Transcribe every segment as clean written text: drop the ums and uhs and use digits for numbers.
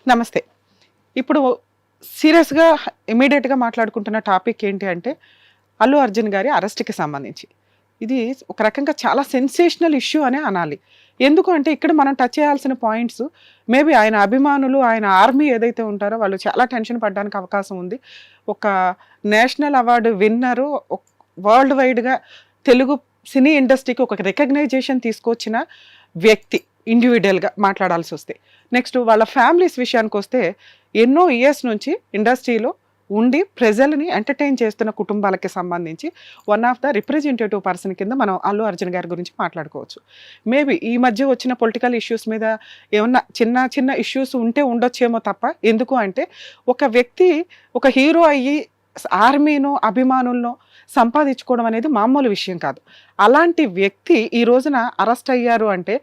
నమస్తే. ఇప్పుడు సీరియస్‌గా ఇమ్మీడియేట్‌గా మాట్లాడుకుంటున్న టాపిక్ ఏంటి అంటే, అల్లు అర్జున్ గారి అరెస్ట్‌కి సంబంధించి. ఇది ఒక రకంగా చాలా సెన్సేషనల్ ఇష్యూ అనే అనాలి. ఎందుకు అంటే ఇక్కడ మనం టచ్ చేయాల్సిన పాయింట్స్ మేబీ ఆయన అభిమానులు, ఆయన ఆర్మీ ఏదైతే ఉంటారో వాళ్ళు చాలా టెన్షన్ పడడానికి అవకాశం ఉంది. ఒక నేషనల్ అవార్డ్ విన్నరు వరల్డ్ వైడ్‌గా తెలుగు సినీ ఇండస్ట్రీకి ఒక రికగ్నైజేషన్ తీసుకొచ్చిన వ్యక్తి ఇండివిడ్యువల్‌గా మాట్లాడాల్సొస్తే. నెక్స్ట్ వాళ్ళ ఫ్యామిలీస్ విషయానికొస్తే ఎన్నో ఇయర్స్ నుంచి ఇండస్ట్రీలో ఉండి ప్రజలని ఎంటర్‌టైన్ చేస్తున్న కుటుంబాలకి సంబంధించి one of the representative person కింద మనం అల్లు అర్జున్ గారి గురించి మాట్లాడుకోవచ్చు. మేబీ ఈ మధ్య వచ్చిన పొలిటికల్ ఇష్యూస్ మీద ఏమన్నా చిన్న చిన్న ఇష్యూస్ ఉంటే ఉండొచ్చేమో తప్ప, ఎందుకు అంటే ఒక వ్యక్తి ఒక హీరో అయ్యి ఆర్మీనో, అభిమానులనో సంపాదించుకోవడం అనేది మామూలు విషయం కాదు. అలాంటి వ్యక్తి ఈ రోజున అరెస్ట్ అయ్యారు అంటే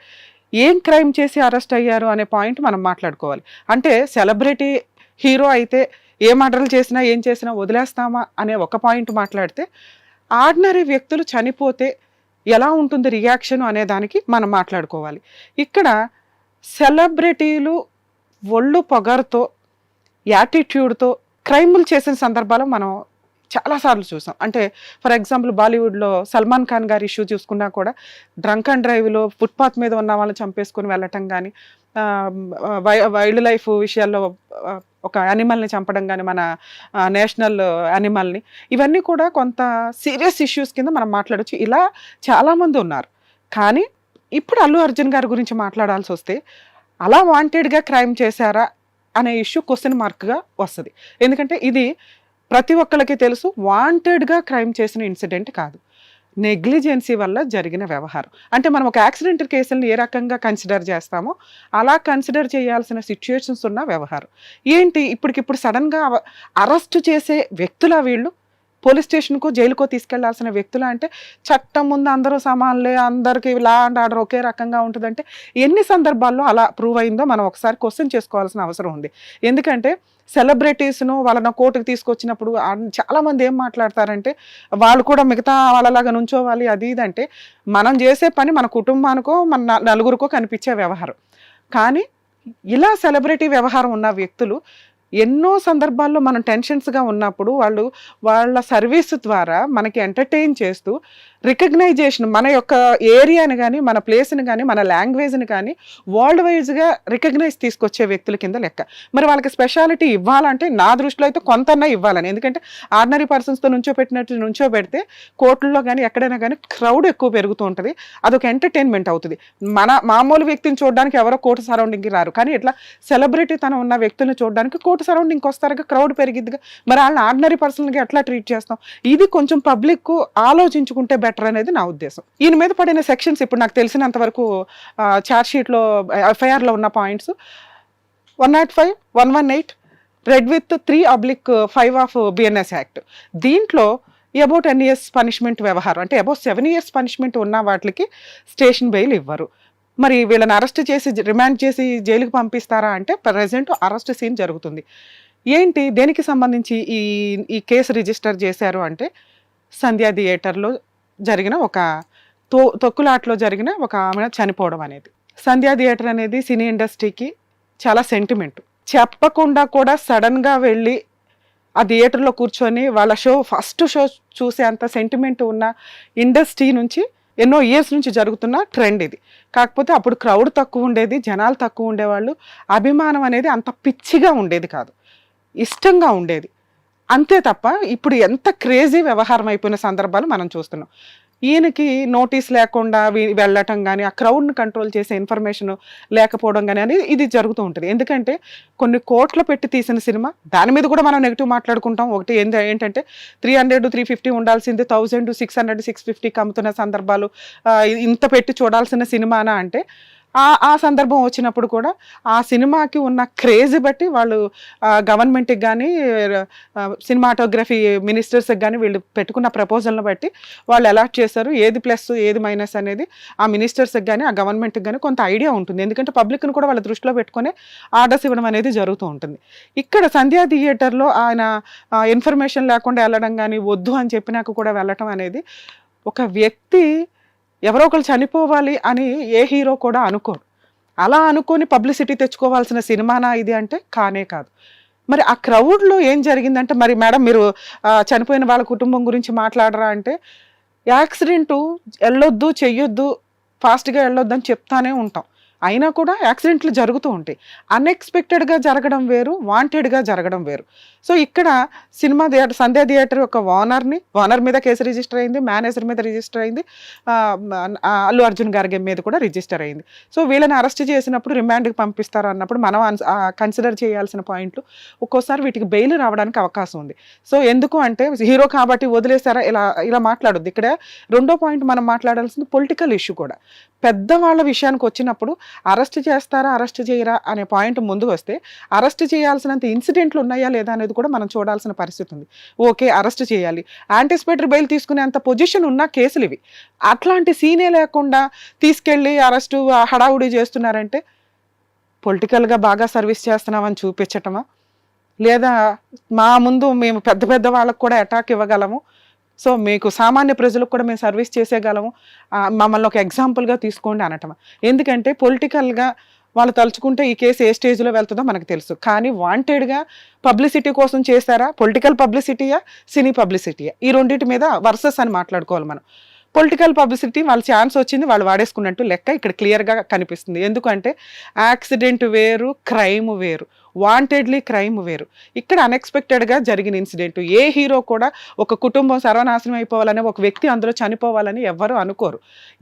ఏం క్రైమ్ చేసి అరెస్ట్ అయ్యారు అనే పాయింట్ మనం మాట్లాడుకోవాలి. అంటే సెలబ్రిటీ హీరో అయితే ఏ మర్డర్లు చేసినా ఏం చేసినా వదిలేస్తామా అనే ఒక పాయింట్ మాట్లాడితే, ఆర్డినరీ వ్యక్తులు చనిపోతే ఎలా ఉంటుంది రియాక్షన్ అనే దానికి మనం మాట్లాడుకోవాలి. ఇక్కడ సెలబ్రిటీలు ఒళ్ళు పొగరుతో, యాటిట్యూడ్తో క్రైములు చేసిన సందర్భాలు మనం చాలాసార్లు చూసాం. అంటే ఫర్ ఎగ్జాంపుల్ బాలీవుడ్లో సల్మాన్ ఖాన్ గారి ఇష్యూ చూసుకున్నా కూడా డ్రంక్ అండ్ డ్రైవ్లో ఫుట్పాత్ మీద ఉన్న వాళ్ళని చంపేసుకొని వెళ్ళటం కానీ, వైల్డ్ లైఫ్ విషయాల్లో ఒక యానిమల్ని చంపడం కానీ, మన నేషనల్ యానిమల్ని, ఇవన్నీ కూడా కొంత సీరియస్ ఇష్యూస్ కింద మనం మాట్లాడచ్చు. ఇలా చాలామంది ఉన్నారు. కానీ ఇప్పుడు అల్లు అర్జున్ గారి గురించి మాట్లాడాల్సి వస్తే అలా వాంటెడ్గా క్రైమ్ చేశారా అనే ఇష్యూ క్వశ్చన్ మార్క్గా వస్తుంది. ఎందుకంటే ఇది ప్రతి ఒక్కరికి తెలుసు, వాంటెడ్గా క్రైమ్ చేసిన ఇన్సిడెంట్ కాదు, నెగ్లిజెన్సీ వల్ల జరిగిన వ్యవహారం. అంటే మనం ఒక యాక్సిడెంట్ కేసులను ఏ రకంగా కన్సిడర్ చేస్తామో అలా కన్సిడర్ చేయాల్సిన సిచ్యుయేషన్స్ ఉన్న వ్యవహారం. ఏంటి ఇప్పటికిప్పుడు సడన్గా అరెస్ట్ చేసే వ్యక్తుల వీళ్ళు, పోలీస్ స్టేషన్కో జైలుకో తీసుకెళ్లాల్సిన వ్యక్తులు అంటే చట్టం ముందు అందరూ సమానులే, అందరికీ లా అండ్ ఆర్డర్ ఒకే రకంగా ఉంటుందంటే ఎన్ని సందర్భాల్లో అలా ప్రూవ్ అయిందో మనం ఒకసారి క్వశ్చన్ చేసుకోవాల్సిన అవసరం ఉంది. ఎందుకంటే సెలబ్రిటీస్ను వాళ్ళని కోర్టుకు తీసుకొచ్చినప్పుడు చాలామంది ఏం మాట్లాడతారంటే వాళ్ళు కూడా మిగతా వాళ్ళలాగా నుంచోవాలి అది ఇది. అంటే మనం చేసే పని మన కుటుంబానికో మన నలుగురికో కనిపించే వ్యవహారం. కానీ ఇలా సెలబ్రిటీ వ్యవహారం ఉన్న వ్యక్తులు ఎన్నో సందర్భాల్లో మనం టెన్షన్స్గా ఉన్నప్పుడు వాళ్ళు వాళ్ళ సర్వీస్ ద్వారా మనకి ఎంటర్టైన్ చేస్తూ రికగ్నైజేషన్, మన యొక్క ఏరియాని కానీ, మన ప్లేస్ని కానీ, మన లాంగ్వేజ్ని కానీ వరల్డ్ వైజ్గా రికగ్నైజ్ తీసుకొచ్చే వ్యక్తుల కింద లెక్క. మరి వాళ్ళకి స్పెషాలిటీ ఇవ్వాలంటే నా దృష్టిలో అయితే కొంతన్నా ఇవ్వాలని. ఎందుకంటే ఆర్డినరీ పర్సన్స్తో నుంచోబెడితే కోర్టుల్లో కానీ ఎక్కడైనా కానీ క్రౌడ్ ఎక్కువ పెరుగుతూ ఉంటుంది, అదొక ఎంటర్టైన్మెంట్ అవుతుంది. మన మామూలు వ్యక్తిని చూడడానికి ఎవరో కోర్టు సరౌండింగ్కి రారు, కానీ ఇట్లా సెలబ్రిటీ తనం ఉన్న వ్యక్తులను చూడడానికి కోర్టు సరౌండింగ్కి వస్తారుగా, క్రౌడ్ పెరిగిద్దిగా. మరి వాళ్ళని ఆర్డినరీ పర్సన్గా ఎట్లా ట్రీట్ చేస్తాం? ఇది కొంచెం పబ్లిక్ ఆలోచించుకుంటే బెటర్ అనేది నా ఉద్దేశం. ఈయన మీద పడిన సెక్షన్స్ ఇప్పుడు నాకు తెలిసినంత వరకు ఛార్జ్ షీట్లో ఎఫ్ఐఆర్లో ఉన్న points 105, 118, red with 3/5 of BNS act. దీంట్లో అబౌట్ 10 years పనిష్మెంట్ వ్యవహారం, అంటే అబౌట్ 7 years పనిష్మెంట్ ఉన్న వాటికి స్టేషన్ బెయిల్ ఇవ్వరు. మరి వీళ్ళని అరెస్ట్ చేసి రిమాండ్ చేసి జైలుకి పంపిస్తారా అంటే ప్రజెంట్ అరెస్ట్ సీన్ జరుగుతుంది. ఏంటి దేనికి సంబంధించి ఈ కేసు రిజిస్టర్ చేశారు అంటే సంధ్యా థియేటర్లో జరిగిన ఒక తొక్కులాట్లో జరిగిన ఒక ఆమె చనిపోవడం అనేది. సంధ్యా థియేటర్ అనేది సినీ ఇండస్ట్రీకి చాలా సెంటిమెంట్. చెప్పకుండా కూడా సడన్గా వెళ్ళి ఆ థియేటర్లో కూర్చొని వాళ్ళ ఫస్ట్ షో చూసే అంత సెంటిమెంట్ ఉన్న ఇండస్ట్రీ నుంచి ఎన్నో ఇయర్స్ నుంచి జరుగుతున్న ట్రెండ్ ఇది. కాకపోతే అప్పుడు క్రౌడ్ తక్కువ ఉండేది, జనాలు తక్కువ ఉండేవాళ్ళు, అభిమానం అనేది అంత పిచ్చిగా ఉండేది కాదు, ఇష్టంగా ఉండేది అంతే తప్ప ఇప్పుడు ఎంత క్రేజీ వ్యవహారం అయిపోయిన సందర్భాలు మనం చూస్తున్నాం. ఈయనకి నోటీస్ లేకుండా వెళ్ళటం కానీ, ఆ క్రౌడ్ని కంట్రోల్ చేసే ఇన్ఫర్మేషన్ లేకపోవడం కానీ అనేది ఇది జరుగుతూ ఉంటుంది. ఎందుకంటే కొన్ని కోట్లు పెట్టి తీసిన సినిమా, దాని మీద కూడా మనం నెగిటివ్ మాట్లాడుకుంటాం. ఒకటి ఏంటంటే 300, 350 ఉండాల్సింది 1000, 600, 650 అమ్ముతున్న సందర్భాలు, ఇంత పెట్టి చూడాల్సిన సినిమానా అంటే ఆ సందర్భం వచ్చినప్పుడు కూడా ఆ సినిమాకి ఉన్న క్రేజ్ బట్టి వాళ్ళు గవర్నమెంట్కి కానీ, సినిమాటోగ్రఫీ మినిస్టర్స్కి కానీ వీళ్ళు పెట్టుకున్న ప్రపోజల్ని బట్టి వాళ్ళు అలాట్ చేశారు. ఏది ప్లస్ ఏది మైనస్ అనేది ఆ మినిస్టర్స్కి కానీ ఆ గవర్నమెంట్కి కానీ కొంత ఐడియా ఉంటుంది. ఎందుకంటే పబ్లిక్ను కూడా వాళ్ళ దృష్టిలో పెట్టుకొని ఆర్డర్స్ ఇవ్వడం అనేది జరుగుతూ ఉంటుంది. ఇక్కడ సంధ్యా థియేటర్లో ఆయన ఇన్ఫర్మేషన్ లేకుండా వెళ్ళడం కానీ, వద్దు అని చెప్పినాక కూడా వెళ్ళటం అనేది, ఒక వ్యక్తి ఎవరో ఒకరు చనిపోవాలి అని ఏ హీరో కూడా అనుకోరు. అలా అనుకొని పబ్లిసిటీ తెచ్చుకోవాల్సిన సినిమానా ఇది అంటే కానే కాదు. మరి ఆ క్రౌడ్లో ఏం జరిగిందంటే, మరి మేడం మీరు చనిపోయిన వాళ్ళ కుటుంబం గురించి మాట్లాడరా అంటే, యాక్సిడెంటు వెళ్ళొద్దు, చెయ్యొద్దు, ఫాస్ట్గా వెళ్ళొద్దు అని చెప్తానే ఉంటాం. అయినా కూడా యాక్సిడెంట్లు జరుగుతూ ఉంటాయి. అన్ఎక్స్పెక్టెడ్గా జరగడం వేరు, వాంటెడ్గా జరగడం వేరు. సో ఇక్కడ సినిమా థియేటర్, సంధ్యా థియేటర్ యొక్క ఓనర్ మీద కేసు రిజిస్టర్ అయింది, మేనేజర్ మీద రిజిస్టర్ అయింది, అల్లు అర్జున్ గారి మీద కూడా రిజిస్టర్ అయింది. సో వీళ్ళని అరెస్ట్ చేసినప్పుడు రిమాండ్కి పంపిస్తారు అన్నప్పుడు మనం కన్సిడర్ చేయాల్సిన పాయింట్లు, ఒక్కోసారి వీటికి బెయిల్ రావడానికి అవకాశం ఉంది. సో ఎందుకు అంటే హీరో కాబట్టి వదిలేస్తారా, ఇలా మాట్లాడొద్దు. ఇక్కడ రెండో పాయింట్ మనం మాట్లాడాల్సింది పొలిటికల్ ఇష్యూ కూడా. పెద్దవాళ్ళ విషయానికి వచ్చినప్పుడు అరెస్ట్ చేస్తారా, అరెస్ట్ చేయరా అనే పాయింట్ ముందుకు వస్తే, అరెస్ట్ చేయాల్సినంత ఇన్సిడెంట్లు ఉన్నాయా లేదా అనేది కూడా మనం చూడాల్సిన పరిస్థితి ఉంది. ఓకే, అరెస్ట్ చేయాలి, యాంటిసిపేటరీ బెయిల్ తీసుకునేంత పొజిషన్ ఉన్న కేసులు ఇవి. అట్లాంటి సీనే లేకుండా తీసుకెళ్ళి అరెస్టు హడావుడి చేస్తున్నారంటే పొలిటికల్గా బాగా సర్వీస్ చేస్తున్నామని చూపించటమా, లేదా మా ముందు మేము పెద్ద పెద్ద వాళ్ళకు కూడా అటాక్ ఇవ్వగలము, సో మీకు సామాన్య ప్రజలకు కూడా మేము సర్వీస్ చేసేయగలము, మమ్మల్ని ఒక ఎగ్జాంపుల్గా తీసుకోండి అనటమా. ఎందుకంటే పొలిటికల్గా వాళ్ళు తలుచుకుంటే ఈ కేసు ఏ స్టేజ్లో వెళ్తుందో మనకు తెలుసు. కానీ వాంటెడ్గా పబ్లిసిటీ కోసం చేశారా, పొలిటికల్ పబ్లిసిటీయా, సినీ పబ్లిసిటీయా, ఈ రెండింటి మీద వర్సెస్ అని మాట్లాడుకోవాలి మనం. పొలిటికల్ పబ్లిసిటీ వాళ్ళ ఛాన్స్ వచ్చింది, వాళ్ళు వాడేసుకున్నట్టు లెక్క ఇక్కడ క్లియర్గా కనిపిస్తుంది. ఎందుకంటే యాక్సిడెంట్ వేరు, క్రైమ్ వేరు, వాంటెడ్లీ క్రైమ్ వేరు. ఇక్కడ అన్ఎక్స్పెక్టెడ్గా జరిగిన ఇన్సిడెంట్. ఏ హీరో కూడా ఒక కుటుంబం సర్వనాశనం అయిపోవాలని, ఒక వ్యక్తి అందులో చనిపోవాలని ఎవ్వరూ అనుకోరు.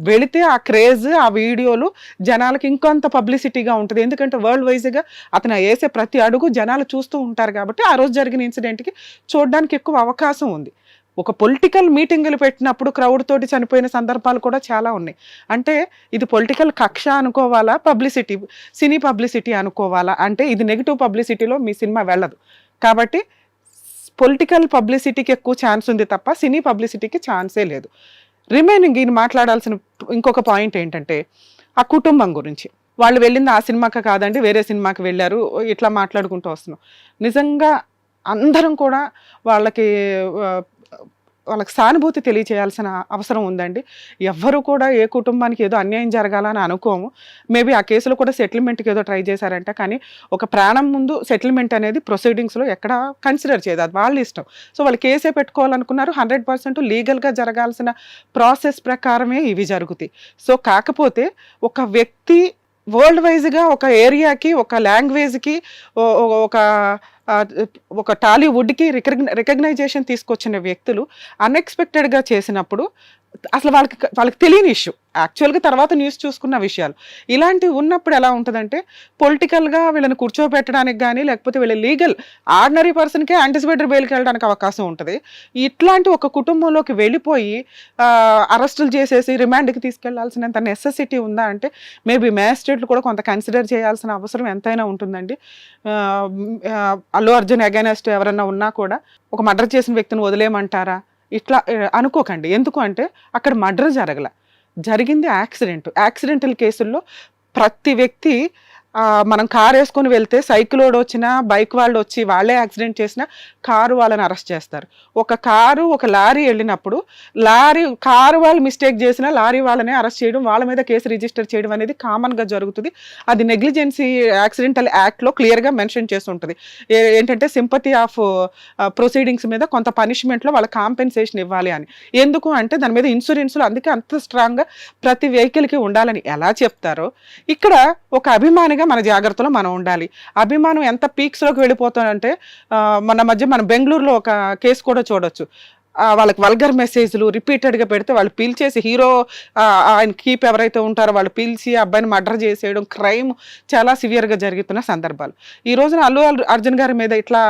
వెళితే ఆ క్రేజ్, ఆ వీడియోలు జనాలకి ఇంకొంత పబ్లిసిటీగా ఉంటుంది. ఎందుకంటే వరల్డ్ వైజ్గా అతను వేసే ప్రతి అడుగు జనాలు చూస్తూ ఉంటారు కాబట్టి ఆ రోజు జరిగిన ఇన్సిడెంట్కి చూడడానికి ఎక్కువ అవకాశం ఉంది. ఒక పొలిటికల్ మీటింగులు పెట్టినప్పుడు క్రౌడ్ తోటి చనిపోయిన సందర్భాలు కూడా చాలా ఉన్నాయి. అంటే ఇది పొలిటికల్ కక్ష అనుకోవాలా, పబ్లిసిటీ, సినీ పబ్లిసిటీ అనుకోవాలా అంటే ఇది నెగిటివ్ పబ్లిసిటీలో మీ సినిమా వెళ్ళదు. కాబట్టి పొలిటికల్ పబ్లిసిటీకి ఎక్కువ ఛాన్స్ ఉంది తప్ప సినీ పబ్లిసిటీకి ఛాన్సే లేదు. రిమైనింగ్ ఈయన మాట్లాడాల్సిన ఇంకొక పాయింట్ ఏంటంటే ఆ కుటుంబం గురించి. వాళ్ళు వెళ్ళింది ఆ సినిమాకి కాదండి, వేరే సినిమాకి వెళ్ళారు, ఇట్లా మాట్లాడుకుంటూ వస్తున్నాం. నిజంగా అందరం కూడా వాళ్ళకి సానుభూతి తెలియచేయాల్సిన అవసరం ఉందండి. ఎవ్వరు కూడా ఏ కుటుంబానికి ఏదో అన్యాయం జరగాలని అనుకోము. మేబీ ఆ కేసులో కూడా సెటిల్మెంట్కి ఏదో ట్రై చేశారంట, కానీ ఒక ప్రాణం ముందు సెటిల్మెంట్ అనేది ప్రొసీడింగ్స్లో ఎక్కడ కన్సిడర్ చేయదు, అది వాళ్ళ ఇష్టం. సో వాళ్ళు కేసే పెట్టుకోవాలనుకున్నారు, 100% లీగల్గా జరగాల్సిన ప్రాసెస్ ప్రకారమే ఇవి జరుగుతాయి. సో కాకపోతే ఒక వ్యక్తి వరల్డ్ వైజ్గా ఒక ఏరియాకి, ఒక లాంగ్వేజ్కి, ఒక టాలీవుడ్కి రికగ్నైజేషన్ తీసుకొచ్చిన వ్యక్తులు అన్ఎక్స్పెక్టెడ్గా చేసినప్పుడు అసలు వాళ్ళకి తెలియని ఇష్యూ, యాక్చువల్గా తర్వాత న్యూస్ చూసుకున్న విషయాలు ఇలాంటివి ఉన్నప్పుడు ఎలా ఉంటుందంటే పొలిటికల్గా వీళ్ళని కూర్చోబెట్టడానికి కానీ, లేకపోతే వీళ్ళ లీగల్ ఆర్డినరీ పర్సన్కే యాంటిసిపేటరీ బెయిల్కి వెళ్ళడానికి అవకాశం ఉంటుంది. ఇట్లాంటి ఒక కుటుంబంలోకి వెళ్ళిపోయి అరెస్టులు చేసేసి రిమాండ్కి తీసుకెళ్లాల్సినంత నెసెసిటీ ఉందా అంటే మేబీ మ్యాజిస్ట్రేట్లు కూడా కొంత కన్సిడర్ చేయాల్సిన అవసరం ఎంతైనా ఉంటుందండి. అల్లు అర్జున్ అగైనెస్ట్ ఎవరన్నా ఉన్నా కూడా ఒక మర్డర్ చేసిన వ్యక్తిని వదిలేయమంటారా, ఇట్లా అనుకోకండి. ఎందుకు అంటే అక్కడ మర్డర్ జరిగింది యాక్సిడెంటల్ కేసుల్లో ప్రతి వ్యక్తి మనం కారు వేసుకొని వెళ్తే సైకిల్ వాడు వచ్చినా, బైక్ వాళ్ళు వచ్చి వాళ్ళే యాక్సిడెంట్ చేసినా కారు వాళ్ళని అరెస్ట్ చేస్తారు. ఒక లారీ వెళ్ళినప్పుడు కారు వాళ్ళు మిస్టేక్ చేసినా లారీ వాళ్ళనే అరెస్ట్ చేయడం, వాళ్ళ మీద కేసు రిజిస్టర్ చేయడం అనేది కామన్గా జరుగుతుంది. అది నెగ్లిజెన్సీ యాక్సిడెంటల్ యాక్ట్లో క్లియర్గా మెన్షన్ చేసి ఉంటుంది. ఏంటంటే సింపతి ఆఫ్ ప్రొసీడింగ్స్ మీద కొంత పనిష్మెంట్లో వాళ్ళ కాంపెన్సేషన్ ఇవ్వాలి అని. ఎందుకు అంటే దాని మీద ఇన్సూరెన్స్లు అందుకే అంత స్ట్రాంగ్గా ప్రతి వెహికల్కి ఉండాలని ఎలా చెప్తారో ఇక్కడ ఒక అభిమానిగా మన జాగ్రత్తలో మనం ఉండాలి. అభిమానం ఎంత పీక్స్లోకి వెళ్ళిపోతుందంటే మన మధ్య మనం బెంగళూరులో ఒక కేసు కూడా చూడొచ్చు. వాళ్ళకి వల్గర్ మెసేజ్లు రిపీటెడ్గా పెడితే వాళ్ళు పీల్చేసి హీరో ఆయన కీప్ ఎవరైతే ఉంటారో వాళ్ళు పీల్చి అబ్బాయిని మర్డర్ చేసేయడం, క్రైమ్ చాలా సివియర్గా జరుగుతున్న సందర్భాలు. ఈ రోజున అల్లు అర్జున్ గారి మీద ఇట్లా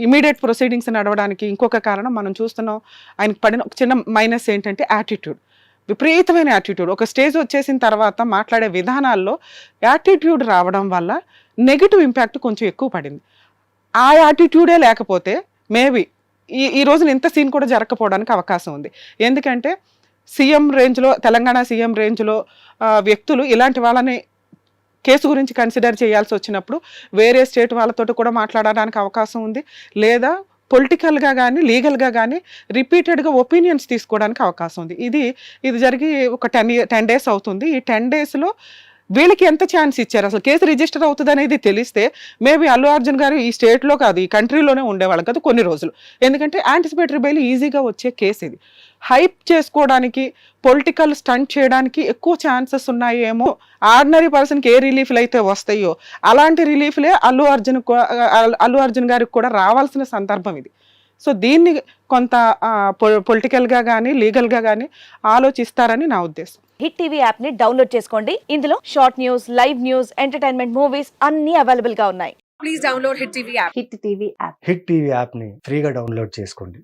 ఇమీడియట్ ప్రొసీడింగ్స్ నడవడానికి ఇంకొక కారణం మనం చూస్తున్నాం. ఆయనకి పడిన ఒక చిన్న మైనస్ ఏంటంటే యాటిట్యూడ్, విపరీతమైన యాటిట్యూడ్. ఒక స్టేజ్ వచ్చేసిన తర్వాత మాట్లాడే విధానాల్లో యాటిట్యూడ్ రావడం వల్ల నెగిటివ్ ఇంపాక్ట్ కొంచెం ఎక్కువ పడింది. ఆ యాటిట్యూడే లేకపోతే మేబీ ఈ రోజున ఇంత సీన్ కూడా జరగకపోవడానికి అవకాశం ఉంది. ఎందుకంటే సీఎం రేంజ్లో, తెలంగాణ సీఎం రేంజ్లో వ్యక్తులు ఇలాంటి వాళ్ళని కేసు గురించి కన్సిడర్ చేయాల్సి వచ్చినప్పుడు వేరే స్టేట్ వాళ్ళతో కూడా మాట్లాడడానికి అవకాశం ఉంది, లేదా పొలిటికల్గా కానీ లీగల్గా కానీ రిపీటెడ్గా ఒపీనియన్స్ తీసుకోవడానికి అవకాశం ఉంది. ఇది జరిగి ఒక 10 days అవుతుంది. ఈ 10 daysలో వీళ్ళకి ఎంత ఛాన్స్ ఇచ్చారు? అసలు కేసు రిజిస్టర్ అవుతుంది అనేది తెలిస్తే మేబీ అల్లు అర్జున్ గారు ఈ స్టేట్లో కాదు, ఈ కంట్రీలోనే ఉండేవాళ్ళు కదా కొన్ని రోజులు. ఎందుకంటే యాంటిసిపేటరీ బెయిల్ ఈజీగా వచ్చే కేసు ఇది. హైప్ చేసుకోవడానికి, పొలిటికల్ స్టంట్ చేయడానికి ఎక్కువ ఛాన్సెస్ ఉన్నాయేమో. ఆర్డినరీ పర్సన్కి ఏ రిలీఫ్లు అయితే వస్తాయో అలాంటి రిలీఫ్లే అల్లు అర్జున్ గారికి కూడా రావాల్సిన సందర్భం ఇది. సో దీన్ని కొంత పొలిటికల్గా కానీ లీగల్గా కానీ ఆలోచిస్తారని నా ఉద్దేశం. హిట్ టీవీ యాప్ ని డౌన్లోడ్ చేసుకోండి. ఇందులో short news, live news, entertainment movies అన్ని అవైలబుల్ గా ఉన్నాయి. Please download Hit TV app. Hit TV app. Hit TV యాప్ని ఫ్రీగా డౌన్లోడ్ చేసుకోండి.